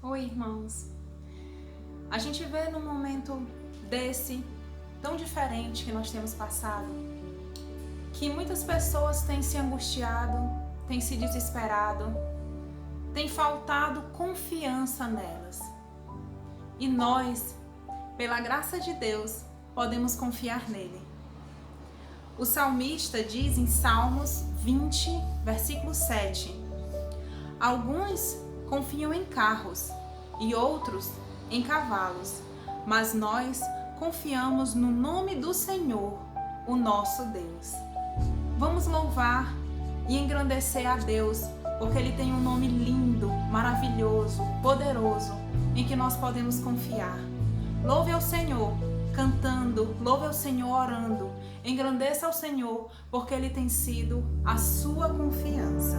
Oi, irmãos. A gente vê num momento desse, tão diferente que nós temos passado, que muitas pessoas têm se angustiado, têm se desesperado, tem faltado confiança nelas. E nós, pela graça de Deus, podemos confiar nele. O salmista diz em Salmos 20, versículo 7: alguns confiam em carros e outros em cavalos, mas nós confiamos no nome do Senhor, o nosso Deus. Vamos louvar e engrandecer a Deus, porque Ele tem um nome lindo, maravilhoso, poderoso, em que nós podemos confiar. Louve ao Senhor cantando, louve ao Senhor orando, engrandeça ao Senhor, porque Ele tem sido a sua confiança.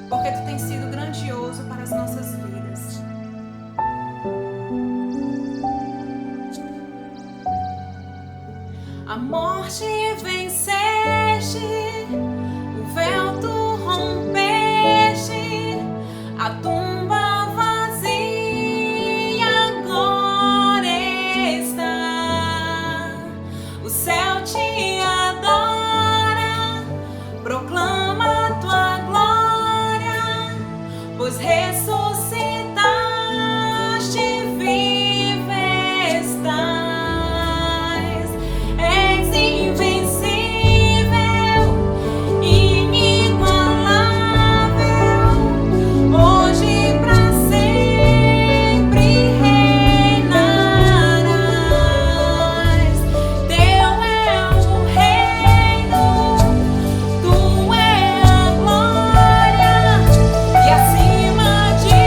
Porque Tu tens sido grandioso para as nossas vidas. A morte venceste, o véu Tu rompeste, a tumba vazia agora está. O céu te adora, proclama Tua glória, pois ressuscitaste, viva estás. És invencível, inigualável, hoje pra sempre reinarás. Teu é o reino, Tu é a glória, e acima de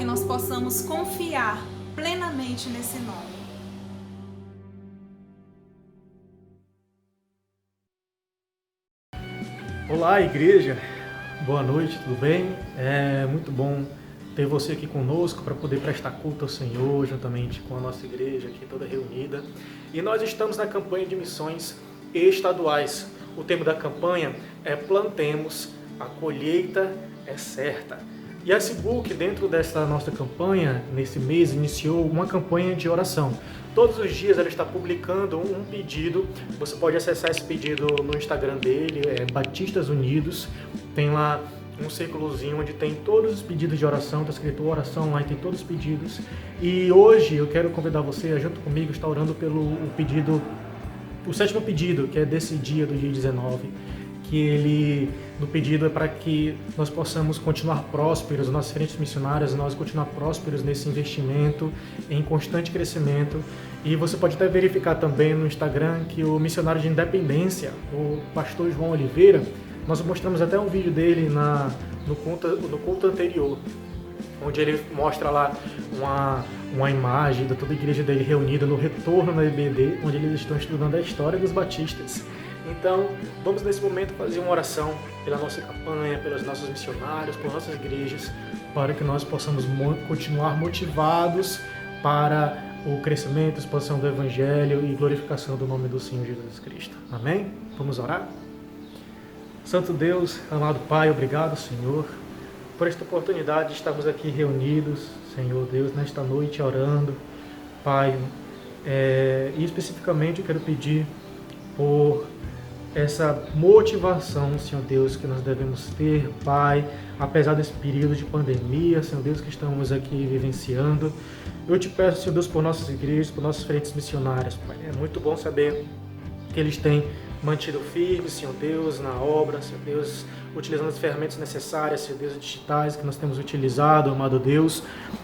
nós possamos confiar plenamente nesse nome. Olá, igreja. Boa noite, tudo bem? É muito bom ter você aqui conosco para poder prestar culto ao Senhor, juntamente com a nossa igreja aqui toda reunida. E nós estamos na campanha de missões estaduais. O tema da campanha é Plantemos, a colheita é certa. E a SBUC, dentro dessa nossa campanha, nesse mês, iniciou uma campanha de oração. Todos os dias ela está publicando um pedido. Você pode acessar esse pedido no Instagram dele, Batistas Unidos. Tem lá um círculozinho onde tem todos os pedidos de oração, está escrito oração lá e tem todos os pedidos. E hoje eu quero convidar você a, junto comigo, estar orando pelo pedido, o 7º pedido, que é desse dia, do dia 19, que ele, no pedido é para que nós possamos continuar prósperos, nossas frentes missionárias, nós continuar prósperos nesse investimento, em constante crescimento. E você pode até verificar também no Instagram que o missionário de Independência, o pastor João Oliveira, nós mostramos até um vídeo dele no culto anterior, onde ele mostra lá uma imagem da toda a igreja dele reunida no retorno na EBD, onde eles estão estudando a história dos batistas. Então, vamos nesse momento fazer uma oração pela nossa campanha, pelos nossos missionários, por nossas igrejas, para que nós possamos continuar motivados para o crescimento, expansão do Evangelho e glorificação do nome do Senhor Jesus Cristo. Amém? Vamos orar? Santo Deus, amado Pai, obrigado, Senhor, por esta oportunidade de estarmos aqui reunidos, Senhor Deus, nesta noite orando. Pai, e especificamente eu quero pedir por essa motivação, Senhor Deus, que nós devemos ter, Pai, apesar desse período de pandemia, Senhor Deus, que estamos aqui vivenciando. Eu te peço, Senhor Deus, por nossas igrejas, por nossas frentes missionárias, Pai. É muito bom saber que eles têm mantido firmes, Senhor Deus, na obra, Senhor Deus, utilizando as ferramentas necessárias, Senhor Deus, digitais que nós temos utilizado, amado Deus.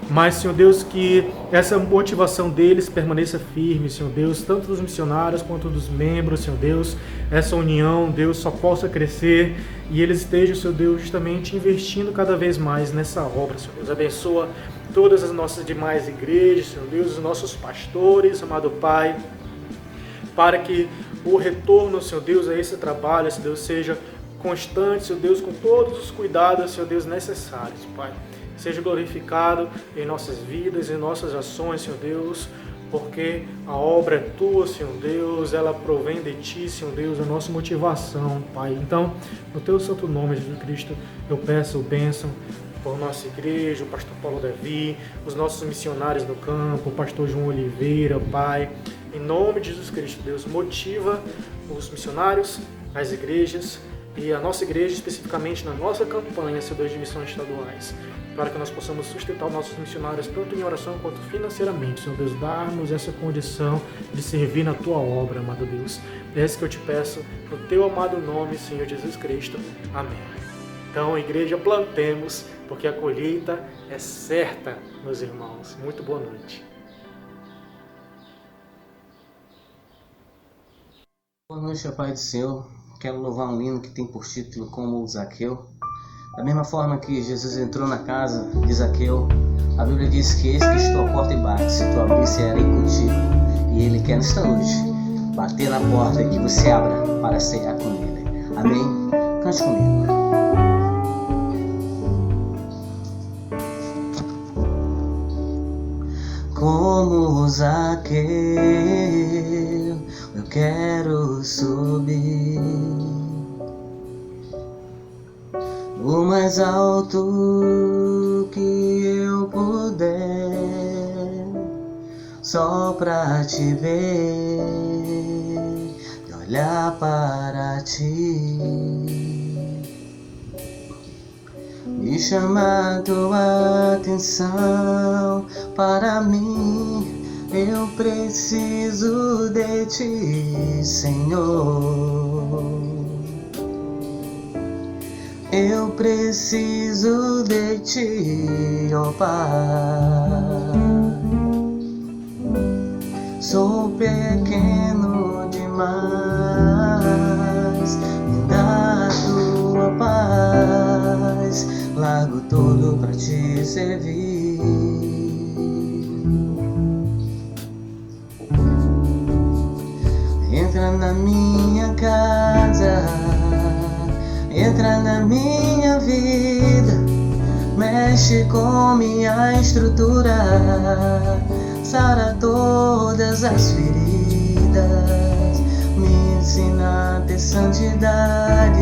Mas, Senhor Deus, que essa motivação deles permaneça firme, Senhor Deus, tanto dos missionários quanto dos membros, Senhor Deus, essa união, Deus, só possa crescer e eles estejam, Senhor Deus, justamente investindo cada vez mais nessa obra, Senhor Deus. Abençoa todas as nossas demais igrejas, Senhor Deus, os nossos pastores, amado Pai, para que o retorno, Senhor Deus, a esse trabalho, Senhor Deus, seja constante, Senhor Deus, com todos os cuidados, Senhor Deus, necessários, Pai. Seja glorificado em nossas vidas, em nossas ações, Senhor Deus, porque a obra é Tua, Senhor Deus, ela provém de Ti, Senhor Deus, a nossa motivação, Pai. Então, no Teu santo nome, Jesus Cristo, eu peço bênção por nossa igreja, o pastor Paulo Davi, os nossos missionários no campo, o pastor João Oliveira, Pai. Em nome de Jesus Cristo, Deus, motiva os missionários, as igrejas e a nossa igreja, especificamente na nossa campanha, Senhor Deus, de missões estaduais, para que nós possamos sustentar os nossos missionários, tanto em oração quanto financeiramente, Senhor Deus, dar-nos essa condição de servir na Tua obra, amado Deus. É isso que eu te peço, no Teu amado nome, Senhor Jesus Cristo. Amém. Então, igreja, plantemos, porque a colheita é certa, meus irmãos. Muito boa noite. Boa noite, Pai do Senhor. Quero louvar um hino que tem por título Como o Zaqueu. Da mesma forma que Jesus entrou na casa de Zaqueu, a Bíblia diz que eis que estou à porta e bate, se tu abrir, serei contigo. E Ele quer nesta noite bater na porta e que você abra para ceiar com Ele. Amém? Cante comigo. Como Zaqueu, eu quero subir o mais alto que eu puder, só pra te ver e olhar para ti, e chamar tua atenção para mim. Eu preciso de ti, Senhor. Eu preciso de ti, ó Pai. Sou pequeno demais, me dá a tua paz. Largo tudo pra te servir. Entra na minha vida, mexe com minha estrutura, sara todas as feridas, me ensina a ter santidade.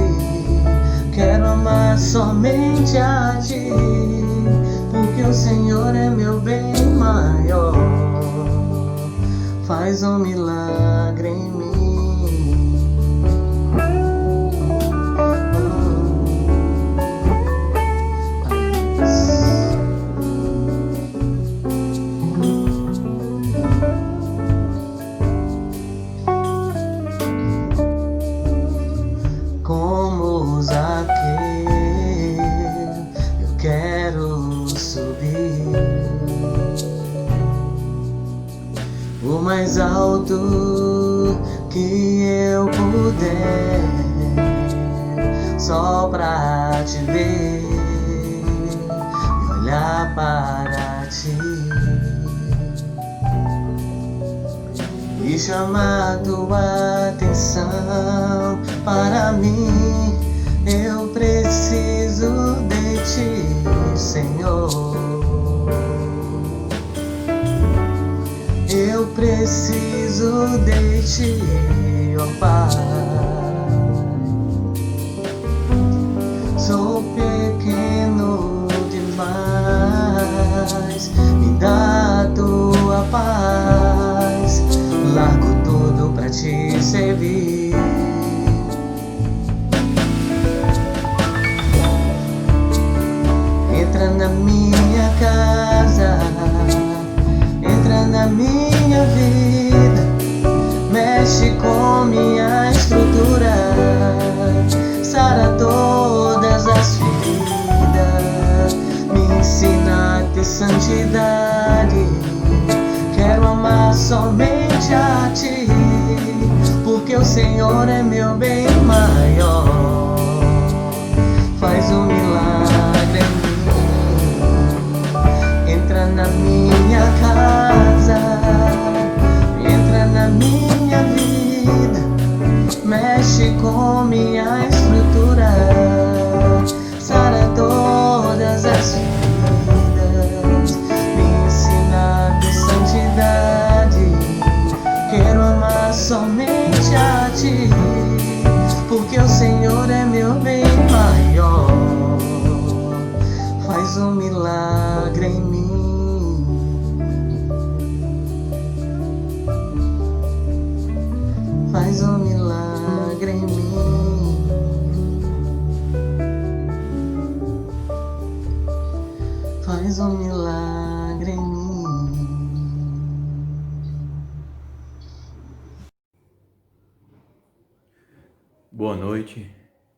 Quero amar somente a Ti, porque o Senhor é meu bem maior. Faz um milagre em mim. Como Zaqueu, eu quero subir o mais alto que eu puder, só pra Te ver e olhar para Ti e chamar Tua atenção para mim. Eu preciso de Ti, Senhor. Eu preciso de Ti, ó Pai. Sou pequeno demais, me dá a Tua paz. Largo tudo pra Te servir. Entra na minha casa, entra na minha vida, mexe com minha estrutura, sara todas as feridas, me ensina a ter santidade. Quero amar somente a Ti, porque o Senhor é meu bem maior. Faz um milagre em mim. Entra na minha casa, entra na minha vida, mexe com minha estrutura, sara todas as feridas, me ensina a ter santidade. Quero amar somente a Ti, porque o Senhor é meu bem maior. Faz um milagre em mim. Faz um milagre em mim. Faz um milagre em mim. Boa noite.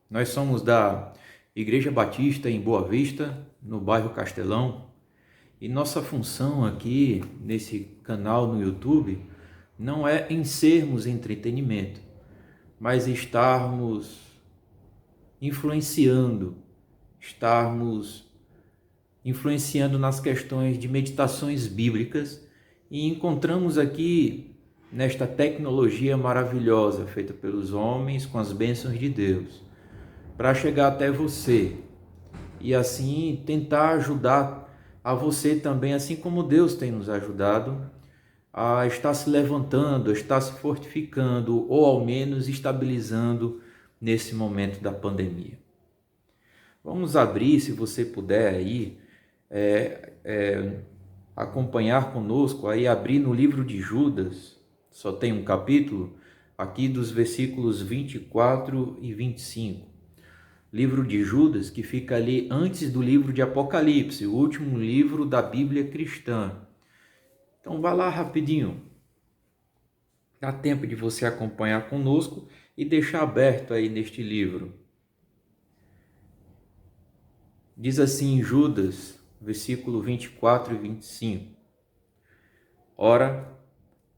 Nós somos da Igreja Batista em Boa Vista, no bairro Castelão, e nossa função aqui nesse canal no YouTube não é em sermos entretenimento, mas estarmos influenciando nas questões de meditações bíblicas, e encontramos aqui nesta tecnologia maravilhosa feita pelos homens com as bênçãos de Deus, para chegar até você e assim tentar ajudar a você também, assim como Deus tem nos ajudado a estar se levantando, a estar se fortificando ou ao menos estabilizando nesse momento da pandemia. Vamos abrir, se você puder aí, acompanhar conosco, aí abrir no livro de Judas, só tem um capítulo, aqui dos versículos 24 e 25. Livro de Judas, que fica ali antes do livro de Apocalipse, o último livro da Bíblia cristã. Então vá lá rapidinho. Dá tempo de você acompanhar conosco e deixar aberto aí neste livro. Diz assim em Judas, versículo 24 e 25. Ora,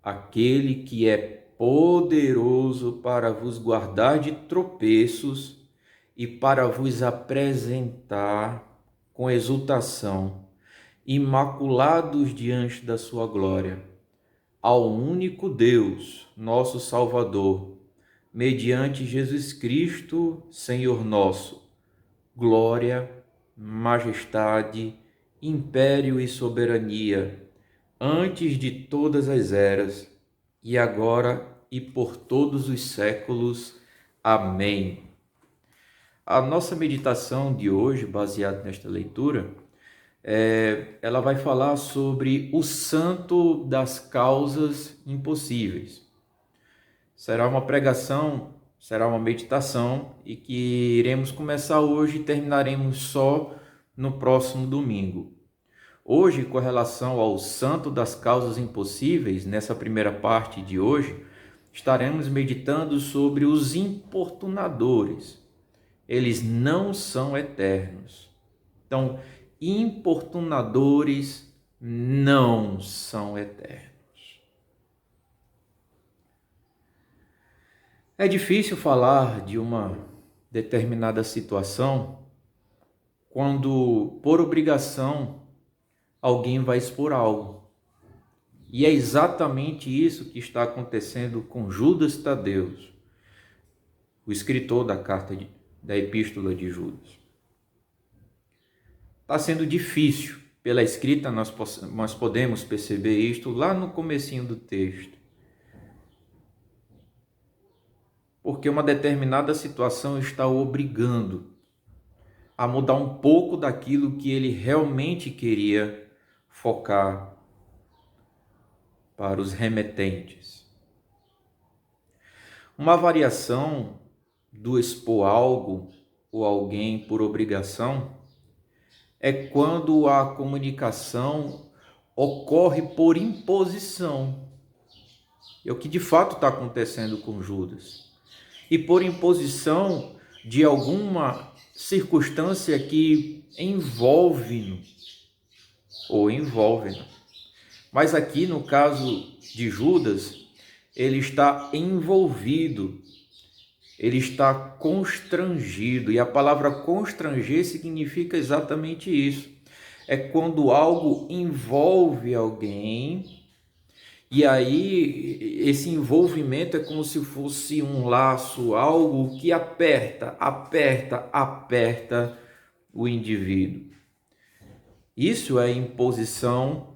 aquele que é poderoso para vos guardar de tropeços e para vos apresentar com exultação, imaculados diante da sua glória, ao único Deus, nosso Salvador, mediante Jesus Cristo, Senhor nosso, glória, majestade, império e soberania, antes de todas as eras, e agora e por todos os séculos. Amém. A nossa meditação de hoje, baseada nesta leitura, ela vai falar sobre o santo das causas impossíveis. Será uma pregação, será uma meditação, e que iremos começar hoje e terminaremos só no próximo domingo. Hoje, com relação ao santo das causas impossíveis, nessa primeira parte de hoje, estaremos meditando sobre os importunadores. Eles não são eternos. Então, importunadores não são eternos. É difícil falar de uma determinada situação quando, por obrigação, alguém vai expor algo. E é exatamente isso que está acontecendo com Judas Tadeu, o escritor da Epístola de Judas. Está sendo difícil. Pela escrita nós podemos perceber isto lá no comecinho do texto. Porque uma determinada situação está o obrigando a mudar um pouco daquilo que ele realmente queria focar para os remetentes. Uma variação do expor algo ou alguém por obrigação é quando a comunicação ocorre por imposição. É o que de fato está acontecendo com Judas. E por imposição de alguma circunstância que envolve-nos ou envolve-nos. Mas aqui, no caso de Judas, ele está envolvido, ele está constrangido. E a palavra constranger significa exatamente isso. É quando algo envolve alguém, e aí esse envolvimento é como se fosse um laço, algo que aperta o indivíduo. Isso é imposição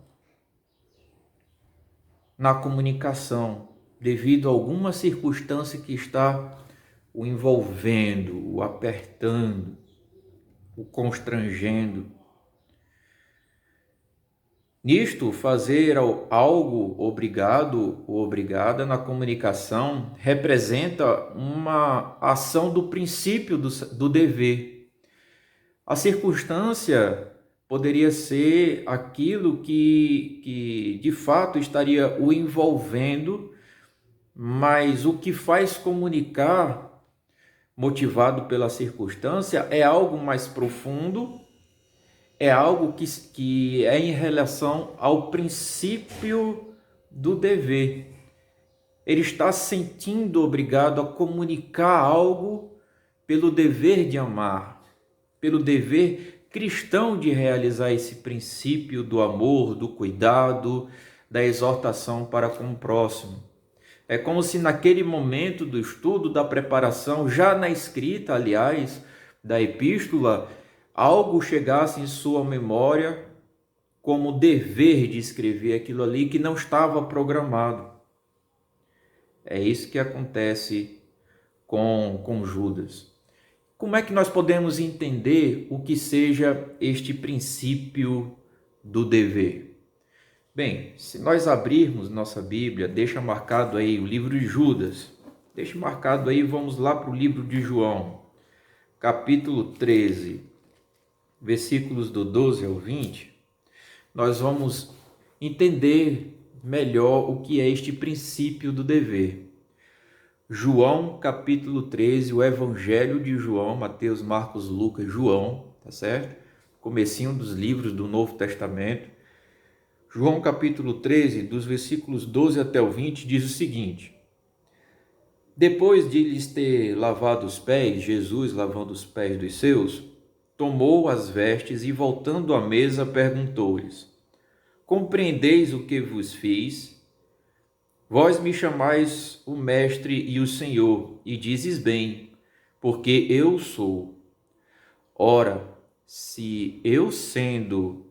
na comunicação, devido a alguma circunstância que está o envolvendo, o apertando, o constrangendo. Nisto, fazer algo obrigado ou obrigada na comunicação representa uma ação do princípio do dever. A circunstância poderia ser aquilo que de fato estaria o envolvendo, mas o que faz comunicar, motivado pela circunstância, é algo mais profundo, é algo que é em relação ao princípio do dever. Ele está se sentindo obrigado a comunicar algo pelo dever de amar, pelo dever cristão de realizar esse princípio do amor, do cuidado, da exortação para com o próximo. É como se naquele momento do estudo, da preparação, já na escrita, aliás, da epístola, algo chegasse em sua memória como dever de escrever aquilo ali que não estava programado. É isso que acontece com Judas. Como é que nós podemos entender o que seja este princípio do dever? Bem, se nós abrirmos nossa Bíblia, deixa marcado aí o livro de Judas, deixa marcado aí, vamos lá para o livro de João, capítulo 13, versículos do 12 ao 20, nós vamos entender melhor o que é este princípio do dever. João, capítulo 13, o Evangelho de João, Mateus, Marcos, Lucas, João, tá certo? Comecinho dos livros do Novo Testamento. João, capítulo 13, dos versículos 12 até o 20, diz o seguinte: Depois de lhes ter lavado os pés, Jesus, lavando os pés dos seus, tomou as vestes e, voltando à mesa, perguntou-lhes: Compreendeis o que vos fiz? Vós me chamais o Mestre e o Senhor, e dizes bem, porque eu sou. Ora, se eu, sendo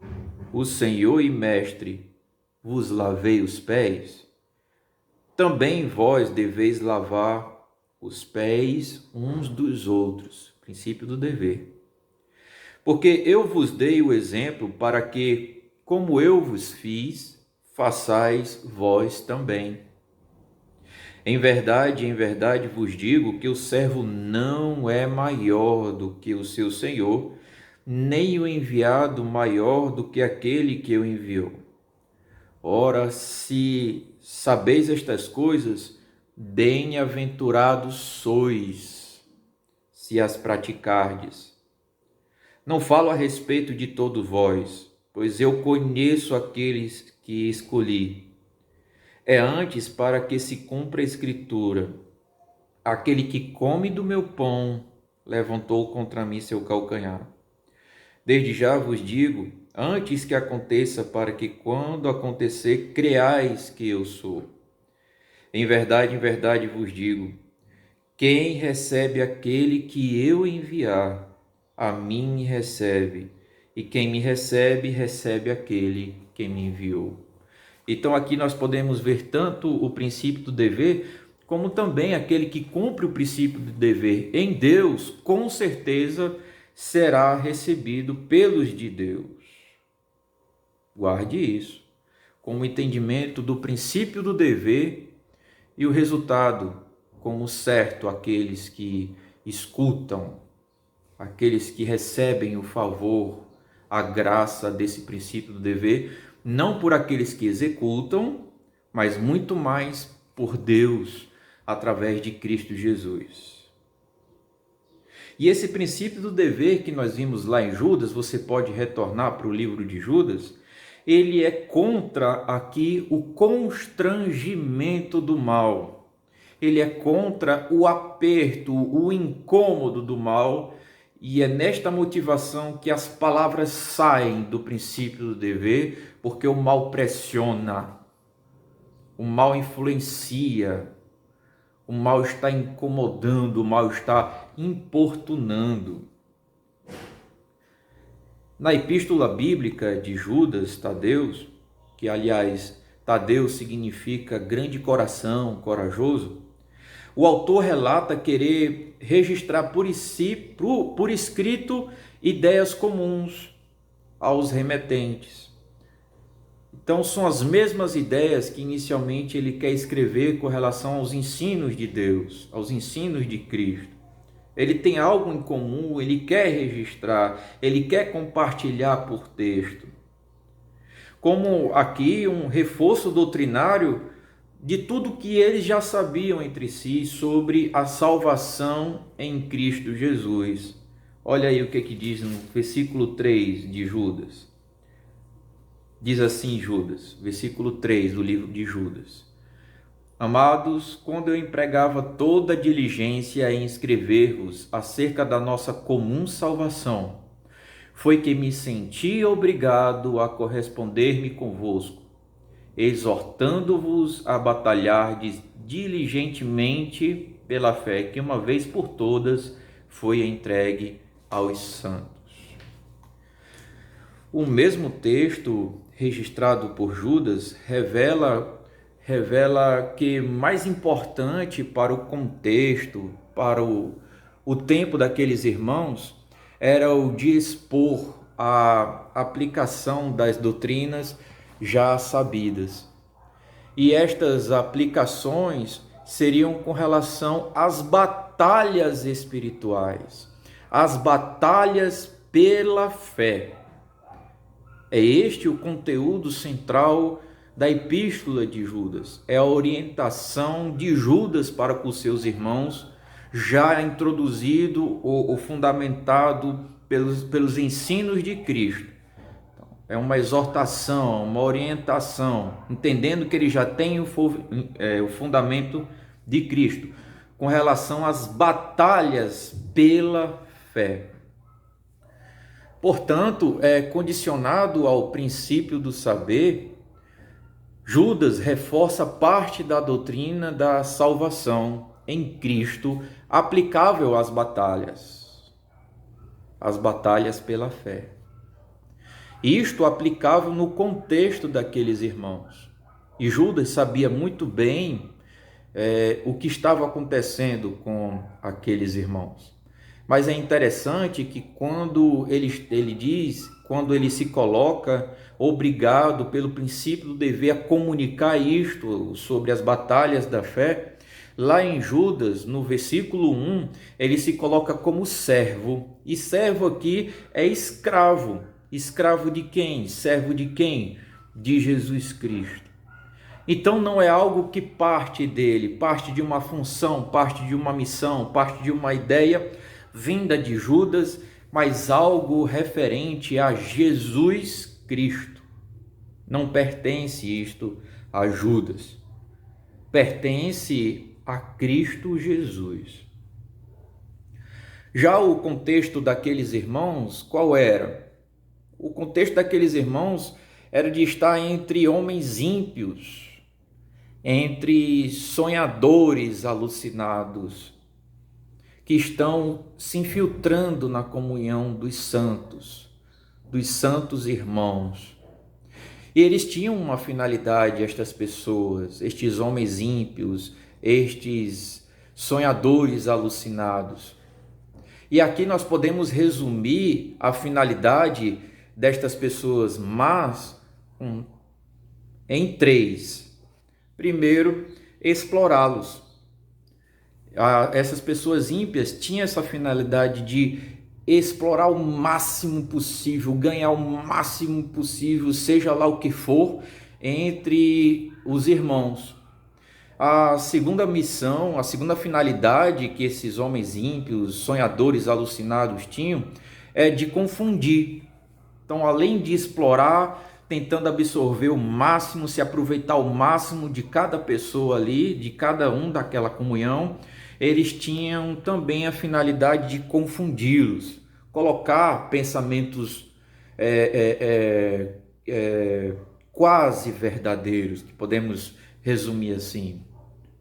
o Senhor e Mestre, vos lavei os pés, também vós deveis lavar os pés uns dos outros. Princípio do dever. Porque eu vos dei o exemplo para que, como eu vos fiz, façais vós também. Em verdade vos digo que o servo não é maior do que o seu senhor, nem o enviado maior do que aquele que o enviou. Ora, se sabeis estas coisas, bem-aventurados sois, se as praticardes. Não falo a respeito de todos vós, pois eu conheço aqueles que escolhi. É antes para que se cumpra a Escritura: aquele que come do meu pão levantou contra mim seu calcanhar. Desde já vos digo, antes que aconteça, para que quando acontecer, creais que eu sou. Em verdade vos digo, quem recebe aquele que eu enviar, a mim me recebe, e quem me recebe, recebe aquele que me enviou. Então aqui nós podemos ver tanto o princípio do dever, como também aquele que cumpre o princípio do dever em Deus, com certeza será recebido pelos de Deus. Guarde isso, como entendimento do princípio do dever e o resultado como certo aqueles que escutam, aqueles que recebem o favor, a graça desse princípio do dever, não por aqueles que executam, mas muito mais por Deus, através de Cristo Jesus. E esse princípio do dever que nós vimos lá em Judas, você pode retornar para o livro de Judas, ele é contra aqui o constrangimento do mal. Ele é contra o aperto, o incômodo do mal, e é nesta motivação que as palavras saem do princípio do dever, porque o mal pressiona, o mal influencia, o mal está incomodando, o mal está importunando. Na epístola bíblica de Judas Tadeu, que aliás Tadeu significa grande coração, corajoso, o autor relata querer registrar por escrito ideias comuns aos remetentes. Então são as mesmas ideias que inicialmente ele quer escrever com relação aos ensinos de Deus, aos ensinos de Cristo. Ele tem algo em comum, ele quer registrar, ele quer compartilhar por texto. Como aqui um reforço doutrinário de tudo que eles já sabiam entre si sobre a salvação em Cristo Jesus. Olha aí o que diz no versículo 3 de Judas. Diz assim Judas, versículo 3 do livro de Judas: Amados, quando eu empregava toda a diligência em escrever-vos acerca da nossa comum salvação, foi que me senti obrigado a corresponder-me convosco, exortando-vos a batalhardes diligentemente pela fé que uma vez por todas foi entregue aos santos. O mesmo texto registrado por Judas revela que mais importante para o contexto, para o tempo daqueles irmãos, era o de expor a aplicação das doutrinas já sabidas. E estas aplicações seriam com relação às batalhas espirituais, as batalhas pela fé. É este o conteúdo central da epístola de Judas. É a orientação de Judas para com seus irmãos, já introduzido ou fundamentado pelos ensinos de Cristo. É uma exortação, uma orientação, entendendo que ele já tem o fundamento de Cristo, com relação às batalhas pela fé. Portanto, condicionado ao princípio do saber, Judas reforça parte da doutrina da salvação em Cristo aplicável às batalhas. as batalhas pela fé. Isto aplicável no contexto daqueles irmãos. E Judas sabia muito bem o que estava acontecendo com aqueles irmãos. Mas é interessante que quando quando ele se coloca obrigado pelo princípio do dever a comunicar isto sobre as batalhas da fé, lá em Judas, no versículo 1, ele se coloca como servo. E servo aqui é escravo. Escravo de quem? Servo de quem? De Jesus Cristo. Então não é algo que parte dele, parte de uma função, parte de uma missão, parte de uma ideia vinda de Judas, mas algo referente a Jesus Cristo. Não pertence isto a Judas. Pertence a Cristo Jesus. Já o contexto daqueles irmãos, qual era? O contexto daqueles irmãos era de estar entre homens ímpios, entre sonhadores alucinados, que estão se infiltrando na comunhão dos santos irmãos. E eles tinham uma finalidade, estas pessoas, estes homens ímpios, estes sonhadores alucinados. E aqui nós podemos resumir a finalidade destas pessoas más em 3. Primeiro, explorá-los. Essas pessoas ímpias tinham essa finalidade de explorar o máximo possível, ganhar o máximo possível, seja lá o que for, entre os irmãos. A segunda missão, a segunda finalidade que esses homens ímpios, sonhadores alucinados tinham, é de confundir. Então, além de explorar, tentando absorver o máximo, se aproveitar o máximo de cada pessoa ali, de cada um daquela comunhão, eles tinham também a finalidade de confundi-los, colocar pensamentos quase verdadeiros, que podemos resumir assim,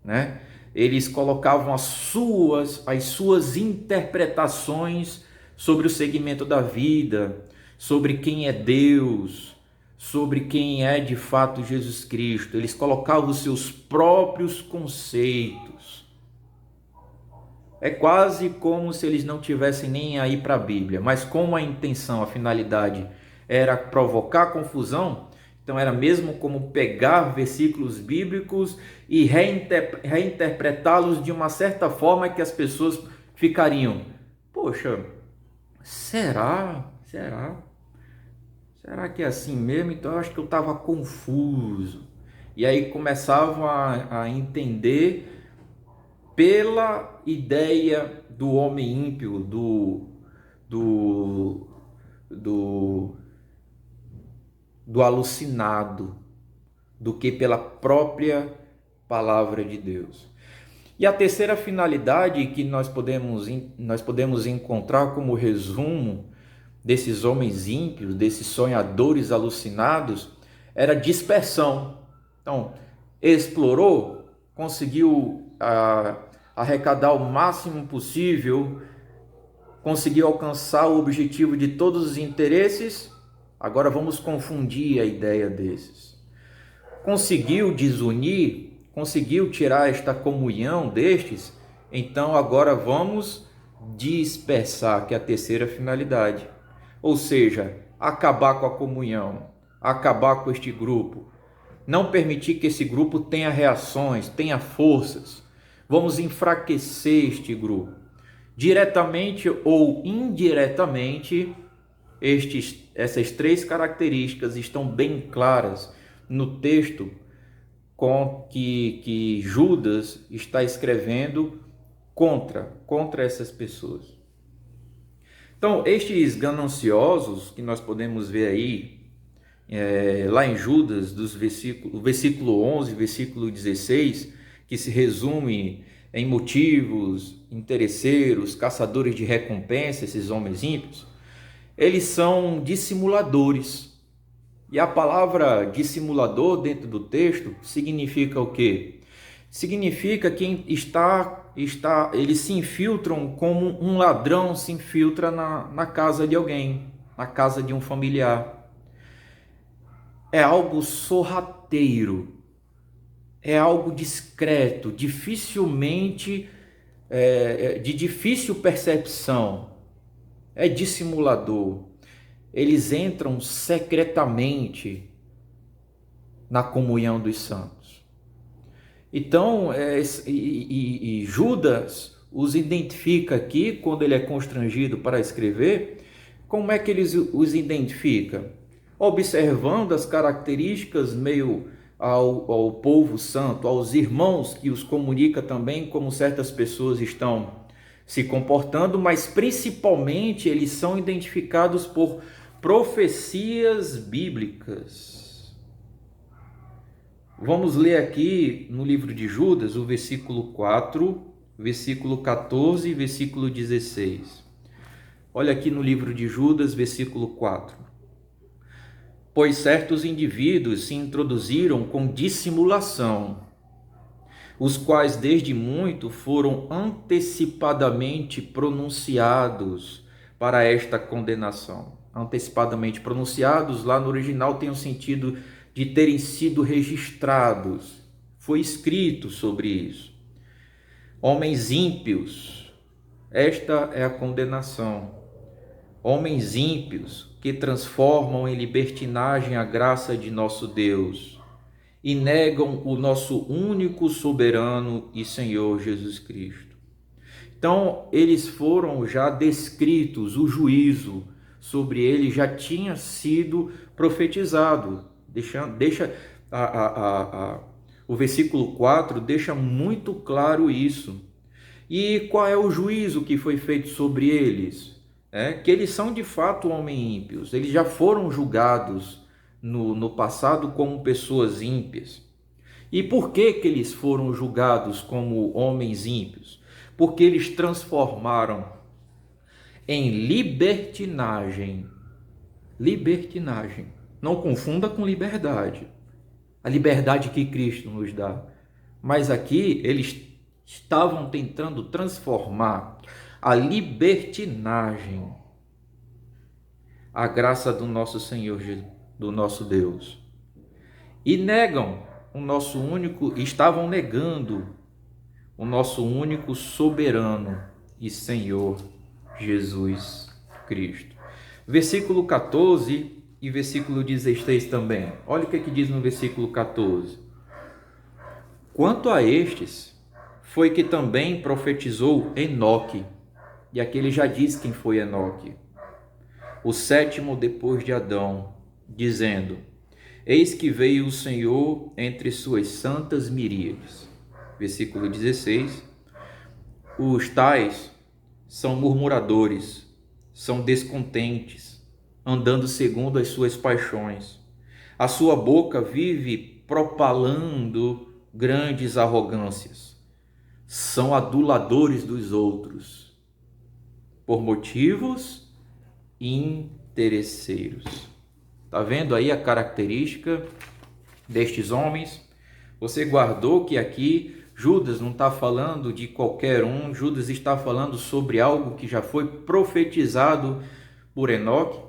né? Eles colocavam as suas interpretações sobre o segmento da vida, sobre quem é Deus, sobre quem é de fato Jesus Cristo. Eles colocavam os seus próprios conceitos. É quase como se eles não tivessem nem aí para a Bíblia, mas como a intenção, a finalidade era provocar confusão, então era mesmo como pegar versículos bíblicos e reinterpretá-los de uma certa forma que as pessoas ficariam: poxa, será que é assim mesmo? Então eu acho que eu estava confuso. E aí começavam a entender pela ideia do homem ímpio, do alucinado, do que pela própria palavra de Deus. E a terceira finalidade que nós podemos encontrar como resumo desses homens ímpios, desses sonhadores alucinados, era dispersão. Então, explorou, conseguiu arrecadar o máximo possível, conseguiu alcançar o objetivo de todos os interesses. Agora vamos confundir a ideia desses. Conseguiu desunir, conseguiu tirar esta comunhão destes, então agora vamos dispersar, que é a terceira finalidade. Ou seja, acabar com a comunhão, acabar com este grupo, não permitir que esse grupo tenha reações, tenha forças. Vamos enfraquecer este grupo. Diretamente ou indiretamente, essas 3 características estão bem claras no texto com que Judas está escrevendo contra essas pessoas. Então, estes gananciosos que nós podemos ver aí, lá em Judas, versículo 11, versículo 16, que se resume em motivos, interesseiros, caçadores de recompensa, esses homens ímpios, eles são dissimuladores. E a palavra dissimulador dentro do texto significa o quê? Significa quem está eles se infiltram como um ladrão se infiltra na casa de alguém, na casa de um familiar. É algo sorrateiro, é algo discreto, dificilmente, de difícil percepção, é dissimulador. Eles entram secretamente na comunhão dos santos. Então, Judas os identifica aqui, quando ele é constrangido para escrever. Como é que ele os identifica? Observando as características meio ao povo santo, aos irmãos, que os comunica também como certas pessoas estão se comportando, mas principalmente eles são identificados por profecias bíblicas. Vamos ler aqui no livro de Judas, o versículo 4, versículo 14 e versículo 16. Olha aqui no livro de Judas, versículo 4. Pois certos indivíduos se introduziram com dissimulação, os quais desde muito foram antecipadamente pronunciados para esta condenação. Antecipadamente pronunciados, lá no original tem o sentido de terem sido registrados. Foi escrito sobre isso. Homens ímpios, esta é a condenação. Homens ímpios que transformam em libertinagem a graça de nosso Deus e negam o nosso único soberano e Senhor Jesus Cristo. Então, eles foram já descritos, o juízo sobre eles já tinha sido profetizado. O versículo 4 deixa muito claro isso. E qual é o juízo que foi feito sobre eles? Que eles são de fato homens ímpios. Eles já foram julgados no passado como pessoas ímpias. E por que eles foram julgados como homens ímpios? Porque eles transformaram em libertinagem. Libertinagem. Não confunda com liberdade. A liberdade que Cristo nos dá. Mas aqui eles estavam tentando transformar a libertinagem, a graça do nosso Senhor, do nosso Deus. E negam o nosso único, estavam negando o nosso único soberano e Senhor Jesus Cristo. Versículo 14 e versículo 16 também. Olha o que diz no versículo 14. Quanto a estes, foi que também profetizou Enoque. E aqui ele já diz quem foi Enoque. O sétimo depois de Adão, dizendo: Eis que veio o Senhor entre suas santas miríades. Versículo 16. Os tais são murmuradores, são descontentes, andando segundo as suas paixões. A sua boca vive propalando grandes arrogâncias. São aduladores dos outros, por motivos interesseiros. Está vendo aí a característica destes homens? Você guardou que aqui Judas não está falando de qualquer um, Judas está falando sobre algo que já foi profetizado por Enoque.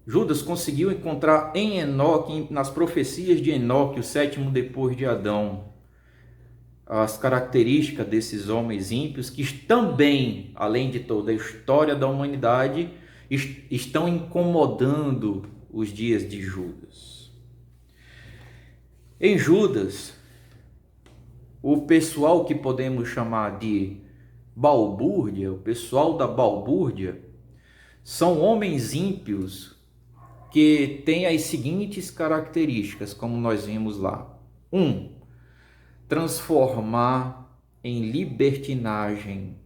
Judas conseguiu encontrar em Enoque, nas profecias de Enoque, o sétimo depois de Adão, as características desses homens ímpios que também, além de toda a história da humanidade, estão incomodando os dias de Judas. Em Judas, o pessoal que podemos chamar de balbúrdia, o pessoal da balbúrdia, são homens ímpios que têm as seguintes características, como nós vimos lá. 1. Transformar em libertinagem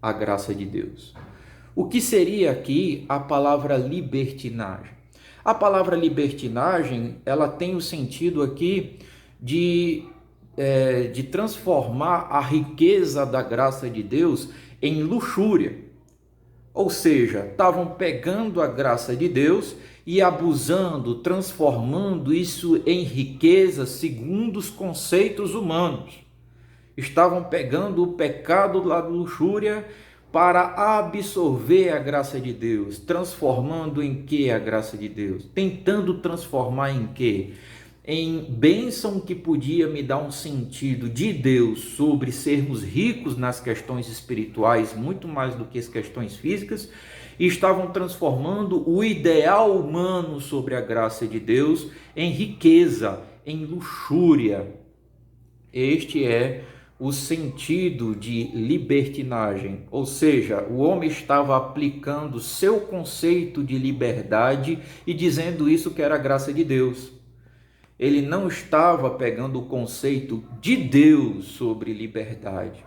a graça de Deus. O que seria aqui a palavra libertinagem? A palavra libertinagem, ela tem o sentido aqui de transformar a riqueza da graça de Deus em luxúria. Ou seja, estavam pegando a graça de Deus e abusando, transformando isso em riqueza segundo os conceitos humanos. estavam pegando o pecado da luxúria para absorver a graça de Deus, transformando em que a graça de Deus? Tentando transformar em que? Em bênção que podia me dar um sentido de Deus sobre sermos ricos nas questões espirituais, muito mais do que as questões físicas, e estavam transformando o ideal humano sobre a graça de Deus em riqueza, em luxúria. Este é o sentido de libertinagem, ou seja, o homem estava aplicando seu conceito de liberdade e dizendo isso que era a graça de Deus. Ele não estava pegando o conceito de Deus sobre liberdade,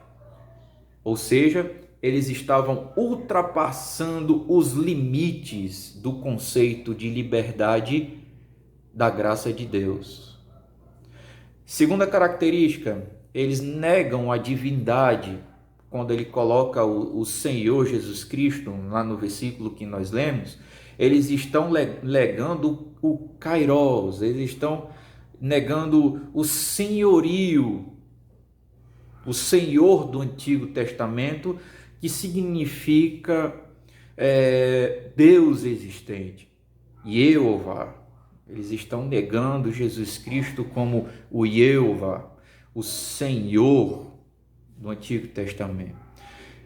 ou seja, eles estavam ultrapassando os limites do conceito de liberdade da graça de Deus. Segunda característica, eles negam a divindade. Quando ele coloca o Senhor Jesus Cristo, lá no versículo que nós lemos, eles estão negando o Kairos, eles estão negando o senhorio, o Senhor do Antigo Testamento, que significa Deus existente, Jeová. Eles estão negando Jesus Cristo como o Jeová, o Senhor do Antigo Testamento.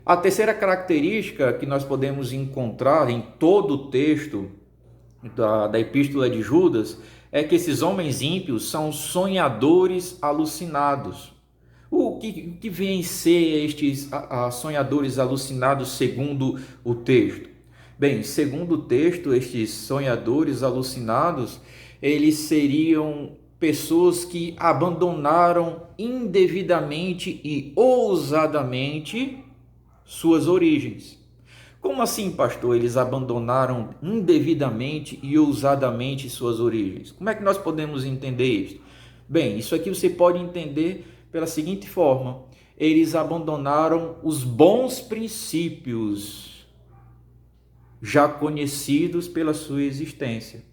A terceira característica que nós podemos encontrar em todo o texto da Epístola de Judas é que esses homens ímpios são sonhadores alucinados. O que vêm ser estes sonhadores alucinados segundo o texto? Bem, segundo o texto, estes sonhadores alucinados, eles seriam pessoas que abandonaram indevidamente e ousadamente suas origens. Como assim, pastor? Eles abandonaram indevidamente e ousadamente suas origens. Como é que nós podemos entender isso? Bem, isso aqui você pode entender pela seguinte forma: eles abandonaram os bons princípios já conhecidos pela sua existência.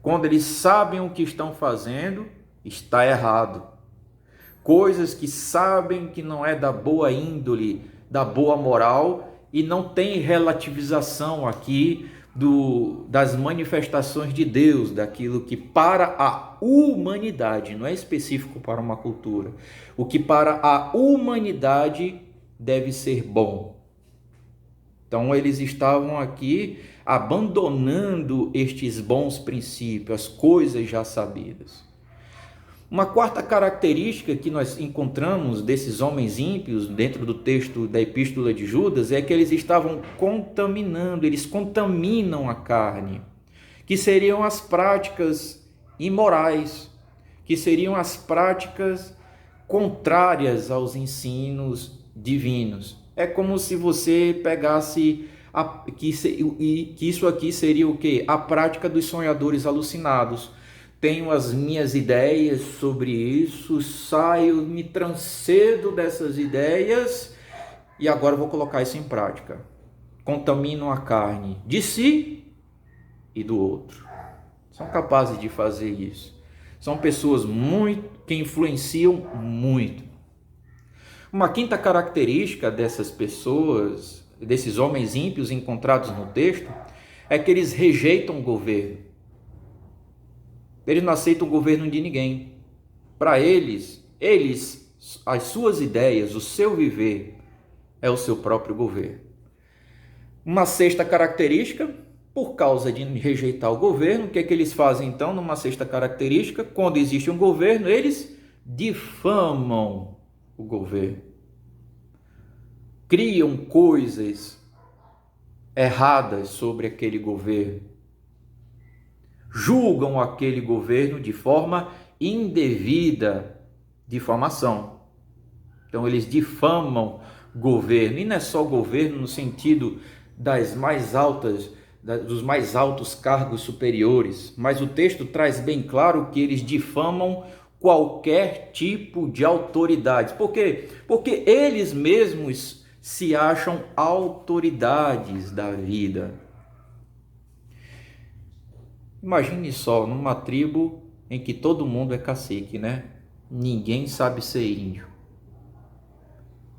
Quando eles sabem o que estão fazendo, está errado. Coisas que sabem que não é da boa índole, da boa moral, e não tem relativização aqui das manifestações de Deus, daquilo que para a humanidade, não é específico para uma cultura, o que para a humanidade deve ser bom. Então eles estavam aqui abandonando estes bons princípios, as coisas já sabidas. Uma quarta característica que nós encontramos desses homens ímpios dentro do texto da Epístola de Judas é que eles estavam contaminando, eles contaminam a carne, que seriam as práticas imorais, que seriam as práticas contrárias aos ensinos divinos. É como se você pegasse que isso aqui seria o quê? A prática dos sonhadores alucinados. Tenho as minhas ideias sobre isso, saio, me transcedo dessas ideias e agora vou colocar isso em prática. Contaminam a carne de si e do outro. São capazes de fazer isso. São pessoas que influenciam muito. Uma quinta característica dessas pessoas, desses homens ímpios encontrados no texto, é que eles rejeitam o governo. Eles não aceitam o governo de ninguém. Para eles, as suas ideias, o seu viver é o seu próprio governo. Uma sexta característica, por causa de rejeitar o governo, o que é que eles fazem então numa sexta característica? Quando existe um governo, eles difamam o governo. Criam coisas erradas sobre aquele governo. Julgam aquele governo de forma indevida, difamação. Então eles difamam o governo, e não é só o governo no sentido dos mais altos cargos superiores, mas o texto traz bem claro que eles difamam qualquer tipo de autoridade. Por quê? Porque eles mesmos se acham autoridades da vida. Imagine só, numa tribo em que todo mundo é cacique, né? Ninguém sabe ser índio.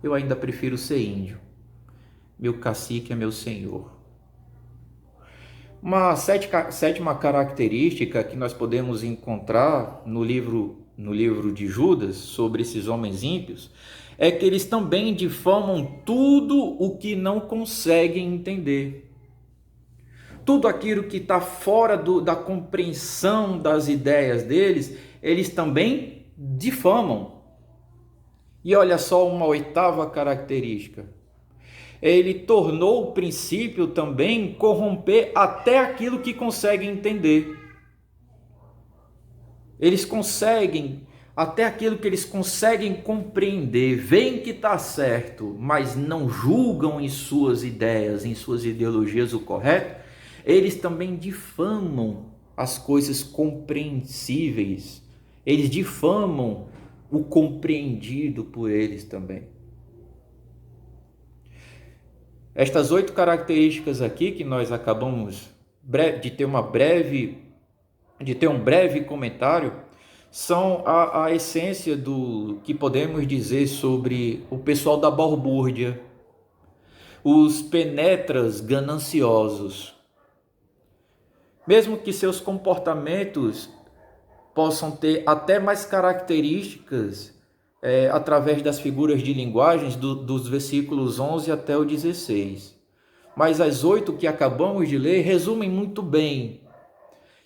eu ainda prefiro ser índio. Meu cacique é meu senhor. Uma sétima característica que nós podemos encontrar no livro de Judas sobre esses homens ímpios é que eles também difamam tudo o que não conseguem entender. Tudo aquilo que está fora da compreensão das ideias deles, eles também difamam. E olha só uma oitava característica. Ele tornou o princípio também corromper até aquilo que conseguem entender. Eles conseguem, até aquilo que eles conseguem compreender, veem que está certo, mas não julgam em suas ideias, em suas ideologias o correto, eles também difamam as coisas compreensíveis. Eles difamam o compreendido por eles também. Estas 8 características aqui que nós acabamos de ter um breve comentário são a essência do que podemos dizer sobre o pessoal da balbúrdia, os penetras gananciosos. Mesmo que seus comportamentos possam ter até mais características através das figuras de linguagens dos versículos 11 até o 16. Mas as 8 que acabamos de ler resumem muito bem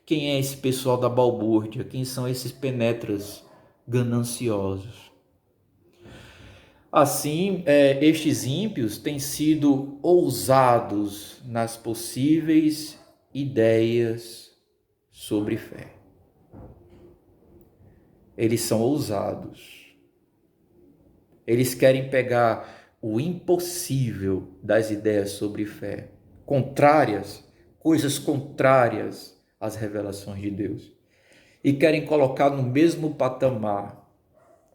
quem é esse pessoal da balbúrdia, quem são esses penetras gananciosos. Assim, estes ímpios têm sido ousados nas possíveis ideias sobre fé. Eles são ousados. Eles querem pegar o impossível das ideias sobre fé, coisas contrárias às revelações de Deus, e querem colocar no mesmo patamar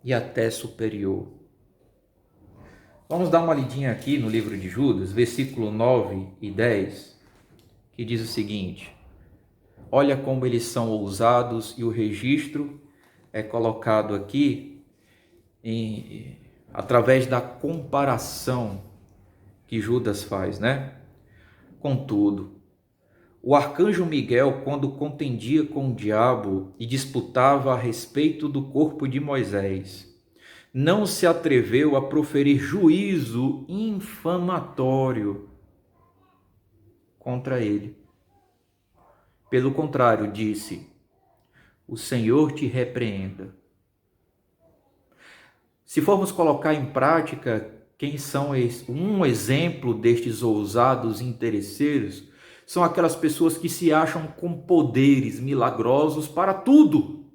e até superior. Vamos dar uma lidinha aqui no livro de Judas, versículo 9 e 10, que diz o seguinte: olha como eles são ousados, e o registro é colocado aqui através da comparação que Judas faz, né? Contudo, o arcanjo Miguel, quando contendia com o diabo e disputava a respeito do corpo de Moisés, não se atreveu a proferir juízo infamatório contra ele. Pelo contrário, disse: o Senhor te repreenda. Se formos colocar em prática quem são um exemplo destes ousados interesseiros, são aquelas pessoas que se acham com poderes milagrosos para tudo.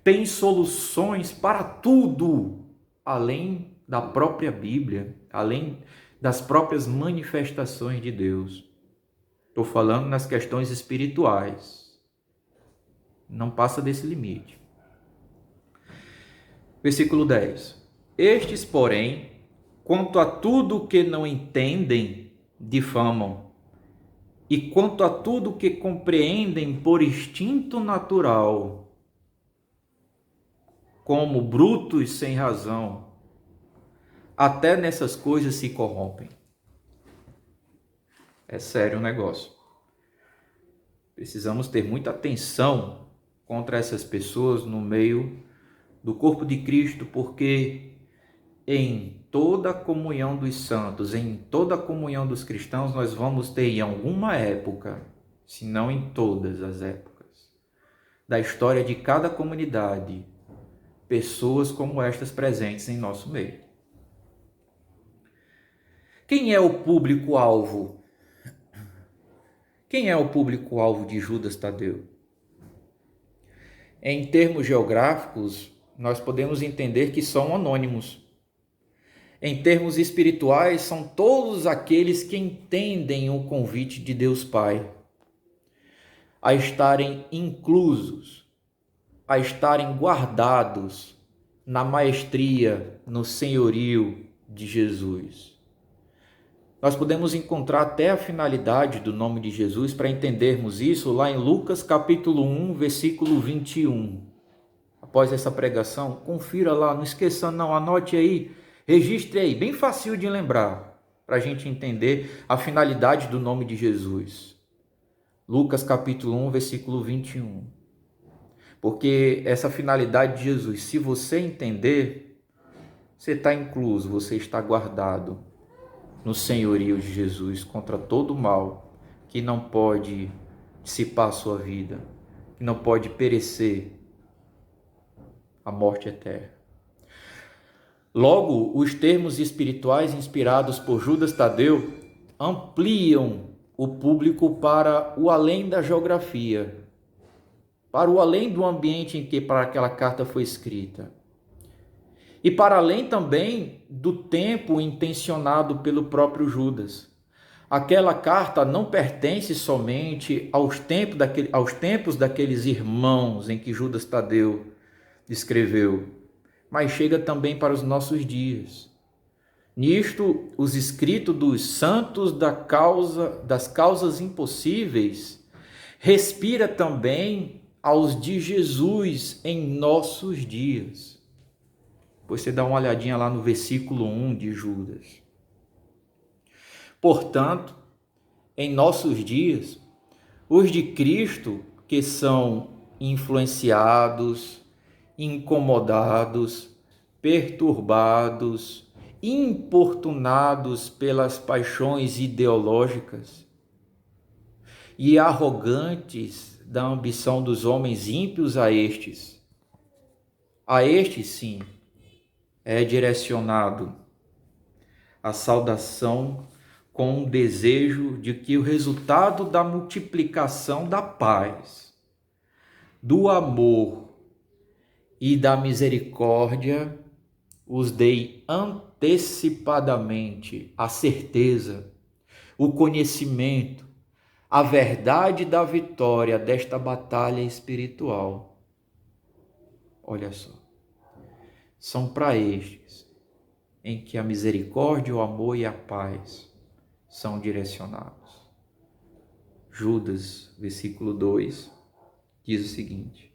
Têm soluções para tudo, além da própria Bíblia, além das próprias manifestações de Deus. Estou falando nas questões espirituais. Não passa desse limite. Versículo 10. Estes, porém, quanto a tudo o que não entendem, difamam. E quanto a tudo o que compreendem por instinto natural, como brutos sem razão, até nessas coisas se corrompem. É sério o negócio. Precisamos ter muita atenção contra essas pessoas no meio do corpo de Cristo, porque em toda a comunhão dos santos, em toda a comunhão dos cristãos, nós vamos ter em alguma época, se não em todas as épocas, da história de cada comunidade, pessoas como estas presentes em nosso meio. Quem é o público-alvo? Quem é o público-alvo de Judas Tadeu? Em termos geográficos, nós podemos entender que são anônimos. Em termos espirituais, são todos aqueles que entendem o convite de Deus Pai a estarem inclusos, a estarem guardados na maestria, no senhorio de Jesus. Nós podemos encontrar até a finalidade do nome de Jesus para entendermos isso lá em Lucas capítulo 1, versículo 21. Após essa pregação, confira lá, não esqueça não, anote aí, Registre aí, bem fácil de lembrar, para a gente entender a finalidade do nome de Jesus. Lucas capítulo 1, versículo 21. Porque essa finalidade de Jesus, se você entender, você está incluso, você está guardado no senhorio de Jesus contra todo o mal que não pode dissipar a sua vida, que não pode perecer a morte eterna. Logo, os termos espirituais inspirados por Judas Tadeu ampliam o público para o além da geografia, para o além do ambiente em que para aquela carta foi escrita, e para além também do tempo intencionado pelo próprio Judas. Aquela carta não pertence somente aos tempos daqueles irmãos em que Judas Tadeu escreveu, mas chega também para os nossos dias. Nisto, os escritos dos santos das causas impossíveis respira também aos de Jesus em nossos dias. Depois você dá uma olhadinha lá no versículo 1 de Judas. Portanto, em nossos dias, os de Cristo que são influenciados, incomodados, perturbados, importunados pelas paixões ideológicas e arrogantes da ambição dos homens ímpios a estes sim, é direcionado a saudação com o desejo de que o resultado da multiplicação da paz, do amor e da misericórdia os dei antecipadamente a certeza, o conhecimento, a verdade da vitória desta batalha espiritual. Olha só, são para estes em que a misericórdia, o amor e a paz são direcionados. Judas, versículo 2, diz o seguinte: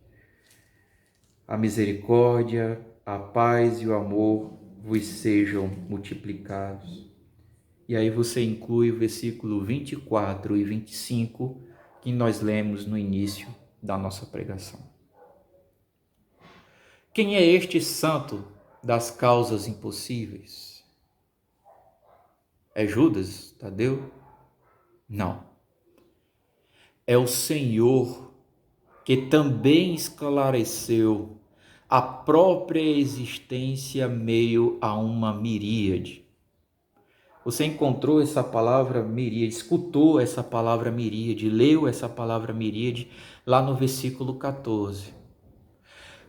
a misericórdia, a paz e o amor vos sejam multiplicados. E aí você inclui o versículo 24 e 25 que nós lemos no início da nossa pregação. Quem é este santo das causas impossíveis? É Judas Tadeu? Não. É o Senhor que também esclareceu a própria existência meio a uma miríade. Você encontrou essa palavra miríade, escutou essa palavra miríade, leu essa palavra miríade lá no versículo 14.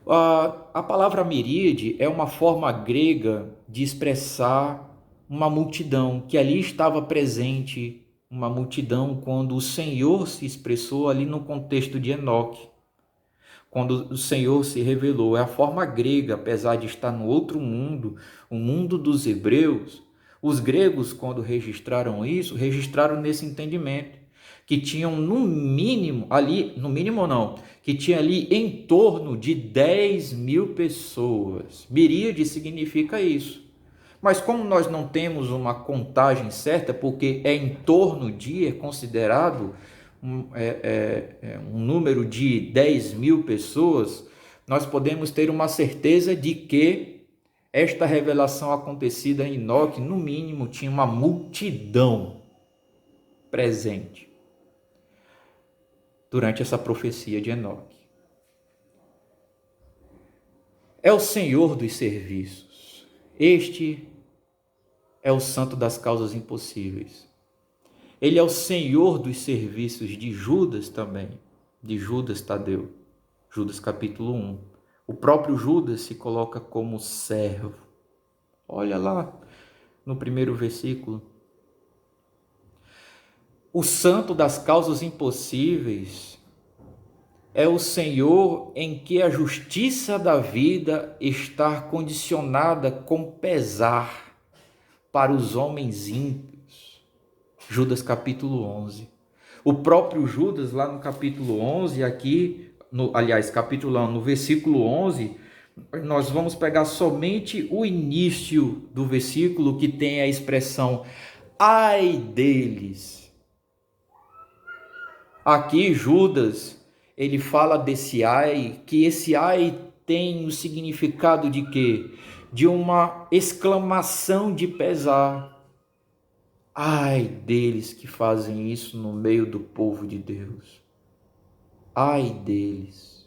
A palavra miríade é uma forma grega de expressar uma multidão, que ali estava presente, uma multidão quando o Senhor se expressou ali no contexto de Enoque. Quando o Senhor se revelou, é a forma grega, apesar de estar no outro mundo, o mundo dos hebreus. Os gregos, quando registraram isso, registraram nesse entendimento, que tinham no mínimo que tinha ali em torno de 10.000 pessoas. Miríade significa isso. Mas como nós não temos uma contagem certa, porque é em torno de, é considerado um número de 10.000 pessoas, nós podemos ter uma certeza de que esta revelação acontecida em Enoque, no mínimo, tinha uma multidão presente durante essa profecia de Enoque. É o Senhor dos serviços. Este é o santo das causas impossíveis. Ele é o Senhor dos serviços de Judas também, de Judas Tadeu. Judas capítulo 1. O próprio Judas se coloca como servo. Olha lá no primeiro versículo. O santo das causas impossíveis é o Senhor em que a justiça da vida está condicionada com pesar para os homens ímpios. Judas capítulo 11. O próprio Judas, lá no capítulo 11, aqui, capítulo 1, no versículo 11, nós vamos pegar somente o início do versículo que tem a expressão ai deles. Aqui Judas, ele fala desse ai, que esse ai tem o significado de quê? De uma exclamação de pesar. Ai deles que fazem isso no meio do povo de Deus. Ai deles.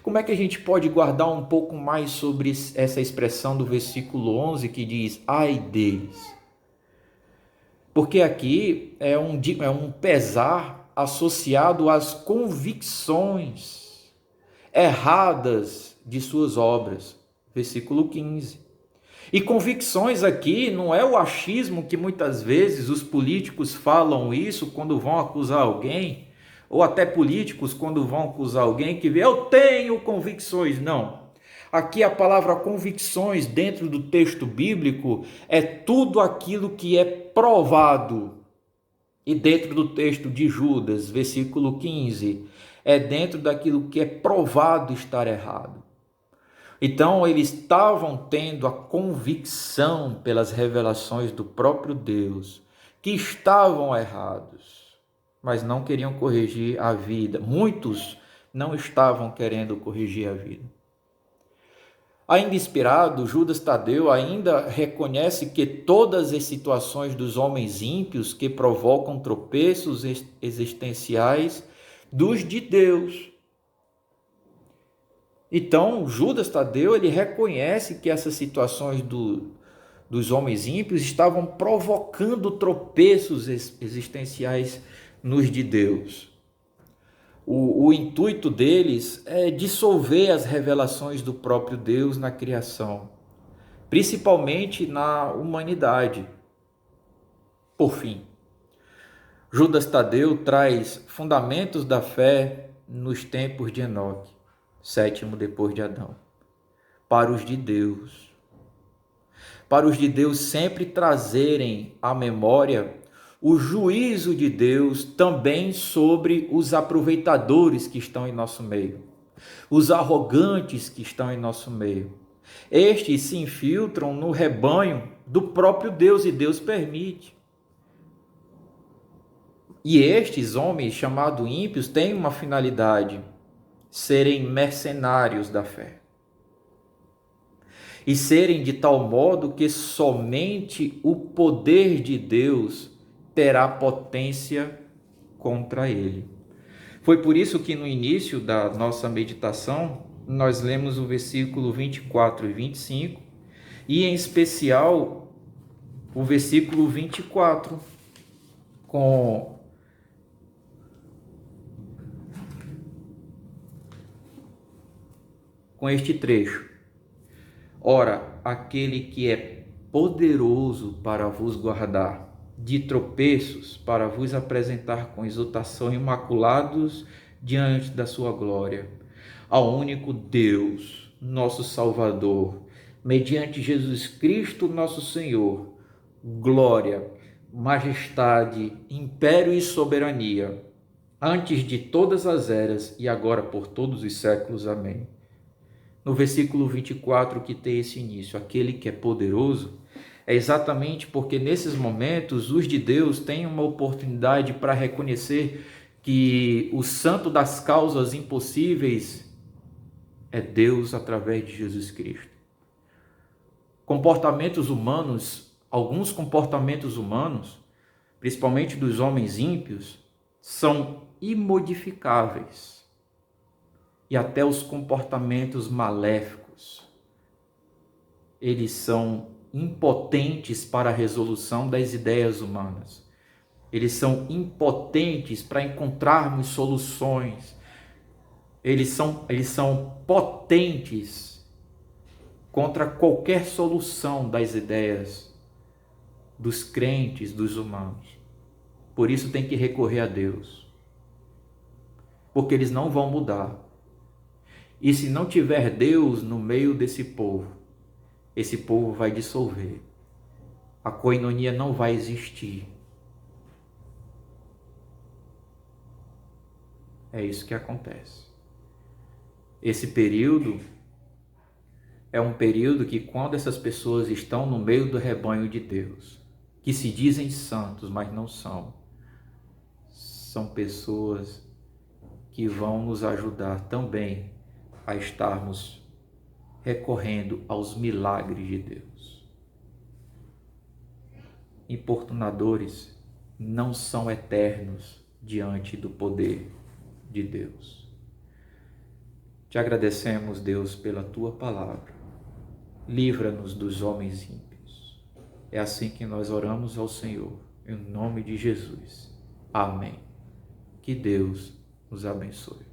Como é que a gente pode guardar um pouco mais sobre essa expressão do versículo 11 que diz ai deles? Porque aqui é um pesar associado às convicções erradas de suas obras. Versículo 15. E convicções aqui não é o achismo que muitas vezes os políticos falam isso quando vão acusar alguém, ou até políticos quando vão acusar alguém que vê, eu tenho convicções. Não. Aqui a palavra convicções dentro do texto bíblico é tudo aquilo que é provado. E dentro do texto de Judas, versículo 15, é dentro daquilo que é provado estar errado. Então, eles estavam tendo a convicção pelas revelações do próprio Deus que estavam errados, mas não queriam corrigir a vida. Muitos não estavam querendo corrigir a vida. Ainda inspirado, Judas Tadeu ainda reconhece que todas as situações dos homens ímpios que provocam tropeços existenciais dos de Deus. Então, Judas Tadeu, ele reconhece que essas situações dos homens ímpios estavam provocando tropeços existenciais nos de Deus. O intuito deles é dissolver as revelações do próprio Deus na criação, principalmente na humanidade. Por fim, Judas Tadeu traz fundamentos da fé nos tempos de Enoque, sétimo depois de Adão, para os de Deus. Para os de Deus sempre trazerem à memória o juízo de Deus também sobre os aproveitadores que estão em nosso meio, os arrogantes que estão em nosso meio. Estes se infiltram no rebanho do próprio Deus e Deus permite. E estes homens chamados ímpios têm uma finalidade: serem mercenários da fé. E serem de tal modo que somente o poder de Deus terá potência contra ele. Foi por isso que no início da nossa meditação, nós lemos o versículo 24 e 25, e em especial o versículo 24, com este trecho. Ora, aquele que é poderoso para vos guardar de tropeços, para vos apresentar com exultação imaculados diante da sua glória, ao único Deus, nosso Salvador, mediante Jesus Cristo, nosso Senhor, glória, majestade, império e soberania, antes de todas as eras e agora por todos os séculos. Amém. No versículo 24 que tem esse início, aquele que é poderoso, é exatamente porque nesses momentos os de Deus têm uma oportunidade para reconhecer que o santo das causas impossíveis é Deus através de Jesus Cristo. Comportamentos humanos, alguns comportamentos humanos, principalmente dos homens ímpios, são imodificáveis. E até os comportamentos maléficos, eles são impotentes para a resolução das ideias humanas. Eles são impotentes para encontrarmos soluções. Eles são potentes contra qualquer solução das ideias dos crentes, dos humanos. Por isso tem que recorrer a Deus. Porque eles não vão mudar. E se não tiver Deus no meio desse povo, esse povo vai dissolver. A coinonia não vai existir. É isso que acontece. Esse período É um período que, quando essas pessoas estão no meio do rebanho de Deus, que se dizem santos, mas não são, são pessoas que vão nos ajudar também a estarmos recorrendo aos milagres de Deus. Importunadores não são eternos diante do poder de Deus. Te agradecemos, Deus, pela tua palavra. Livra-nos dos homens ímpios. É assim que nós oramos ao Senhor, em nome de Jesus. Amém. Que Deus nos abençoe.